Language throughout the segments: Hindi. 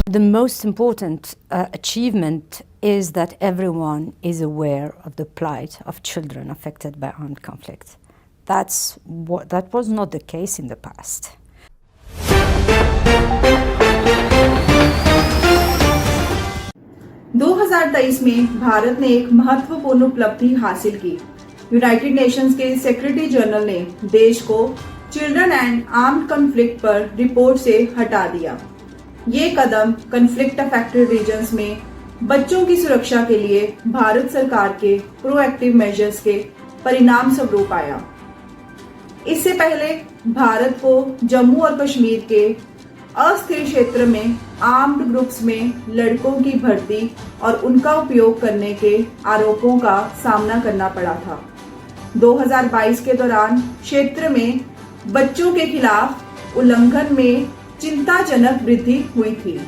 The most important achievement is that everyone is aware of the plight of children affected by armed conflict. That was not the case in the past. दो 2023 में भारत ने एक महत्वपूर्ण उपलब्धि हासिल की। यूनाइटेड नेशंस के सेक्रेटरी जनरल ने देश को चिल्ड्रन एंड आर्म्ड कॉन्फ्लिक्ट पर रिपोर्ट से हटा दिया। ये कदम कॉन्फ्लिक्ट अफेक्टेड रीजन्स में बच्चों की सुरक्षा के लिए भारत सरकार के प्रोएक्टिव मेजर्स के परिणाम स्वरूप आया। इससे पहले भारत को जम्मू और कश्मीर के अस्थिर क्षेत्र में आर्म्ड ग्रुप्स में लड़कों की भर्ती और उनका उपयोग करने के आरोपों का सामना करना पड़ा था। 2022 के दौरान क्षेत्र में बच्चों के खिलाफ उल्लंघन में चिंताजनक वृद्धि हुई थी।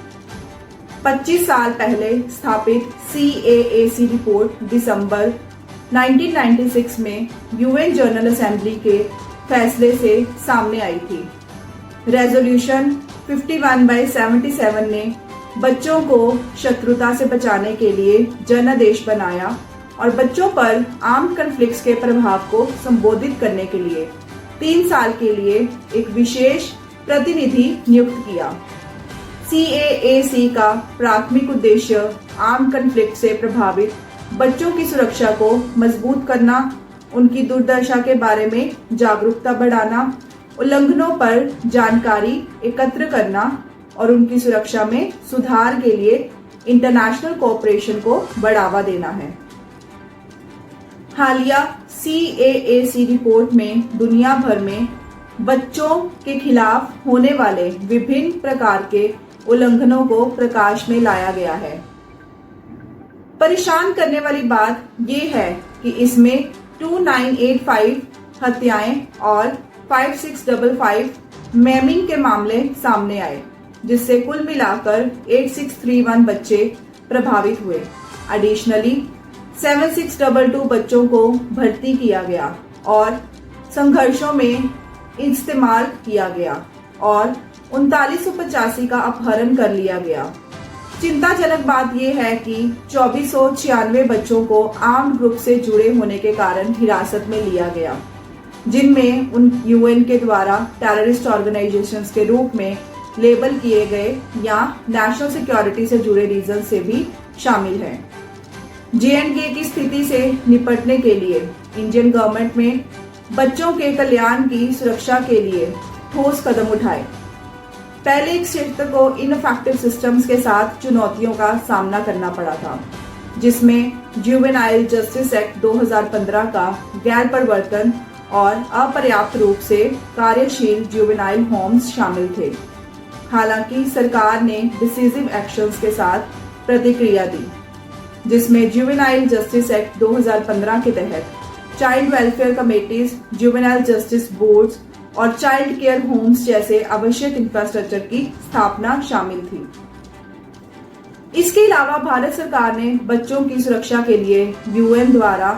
25 साल पहले स्थापित CAAC रिपोर्ट दिसंबर 1996 में UN जनरल असेंबली के फैसले से सामने आई थी। रेजोल्यूशन 51/77 ने बच्चों को शत्रुता से बचाने के लिए जनादेश बनाया और बच्चों पर आर्म्ड कॉन्फ्लिक्ट्स के प्रभाव को संबोधित करने के लिए 3 साल के लिए एक विशेष प्रतिनिधि नियुक्त किया। CAAC का प्राथमिक उद्देश्य आर्म्ड कॉन्फ्लिक्ट से प्रभावित बच्चों की सुरक्षा को मजबूत करना, उनकी दुर्दशा के बारे में जागरूकता बढ़ाना, उल्लंघनों पर जानकारी एकत्र करना और उनकी सुरक्षा में सुधार के लिए इंटरनेशनल कोऑपरेशन को बढ़ावा देना है। हालिया CAAC रिपोर्ट में दुनिया भर में बच्चों के खिलाफ होने वाले विभिन्न प्रकार के उल्लंघनों को प्रकाश में लाया गया है। परेशान करने वाली बात यह है कि इसमें 2985 हत्याएं और 5655 मैमिंग के मामले सामने आए, जिससे कुल मिलाकर 8631 बच्चे प्रभावित हुए। एडिशनली 7622 बच्चों को भर्ती किया गया और संघर्षों में इस्तेमाल किया गया और 3985 का अपहरण कर लिया गया। चिंताजनक बात यह है कि 2496 बच्चों को आर्म्ड ग्रुप से जुड़े होने के कारण हिरासत में लिया गया, जिनमें उन UN के द्वारा टेररिस्ट ऑर्गेनाइजेशंस के रूप में लेबल किए गए या नेशनल सिक्योरिटी से जुड़े रीजन से भी शामिल हैं। JNK की स्थिति से निपटने के लिए इंडियन गवर्नमेंट में बच्चों के कल्याण की सुरक्षा के लिए ठोस कदम उठाए। पहले इस क्षेत्र को इनफेक्टिव सिस्टम्स के साथ चुनौतियों का सामना करना पड़ा था, जिसमें जुवेनाइल जस्टिस एक्ट 2015 का गैर परिवर्तन और अपर्याप्त रूप से कार्यशील जुवेनाइल होम्स शामिल थे। हालांकि सरकार ने डिसिसिव एक्शंस के साथ प्रतिक्रिया दी, जिसमें जुवेनाइल जस्टिस एक्ट 2015 के तहत child welfare committees, juvenile justice boards और चाइल्ड केयर होम्स जैसे आवश्यक इंफ्रास्ट्रक्चर की स्थापना शामिल थी। इसके अलावा भारत सरकार ने बच्चों की सुरक्षा के लिए UN द्वारा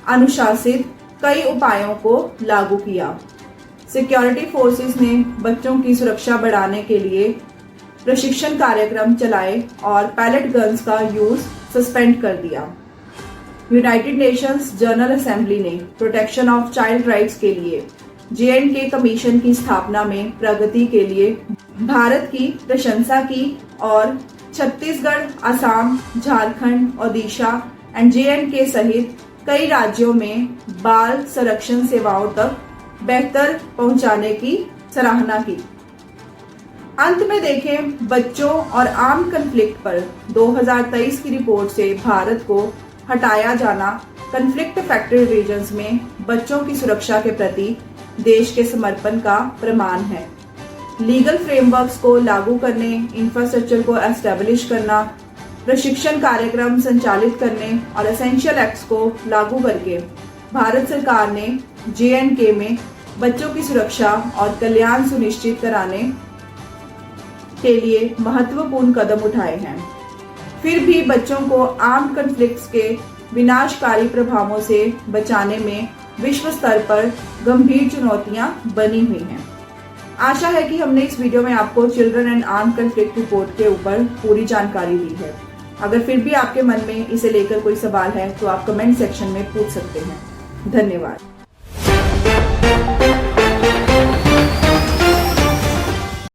अनुशासित कई उपायों को लागू किया। सिक्योरिटी फोर्सेस ने बच्चों की सुरक्षा बढ़ाने के लिए प्रशिक्षण कार्यक्रम चलाए और पैलेट गन्स का यूज सस्पेंड कर दिया। यूनाइटेड नेशंस जनरल असेंबली ने प्रोटेक्शन ऑफ चाइल्ड राइट्स के लिए JNK कमीशन की स्थापना में प्रगति के लिए भारत की प्रशंसा की और छत्तीसगढ़, असम, झारखंड, ओडिशा एंड JNK सहित कई राज्यों में बाल संरक्षण सेवाओं तक बेहतर पहुंचाने की सराहना की। अंत में देखें, बच्चों और आर्म्ड कॉन्फ्लिक्ट पर 2023 की रिपोर्ट से भारत को हटाया जाना कॉन्फ्लिक्ट अफेक्टेड रीजन्स में बच्चों की सुरक्षा के प्रति देश के समर्पण का प्रमाण है। लीगल फ्रेमवर्क्स को लागू करने, इंफ्रास्ट्रक्चर को एस्टेब्लिश करना, प्रशिक्षण कार्यक्रम संचालित करने और एसेंशियल एक्ट्स को लागू करके भारत सरकार ने JNK में बच्चों की सुरक्षा और कल्याण सुनिश्चित कराने के लिए महत्वपूर्ण कदम उठाए हैं। फिर भी बच्चों को आर्म्ड कॉन्फ्लिक्ट्स के विनाशकारी प्रभावों से बचाने में विश्व स्तर पर गंभीर चुनौतियां बनी हुई हैं। आशा है कि हमने इस वीडियो में आपको children and armed conflict report के ऊपर पूरी जानकारी दी है। अगर फिर भी आपके मन में इसे लेकर कोई सवाल है तो आप कमेंट सेक्शन में पूछ सकते हैं। धन्यवाद।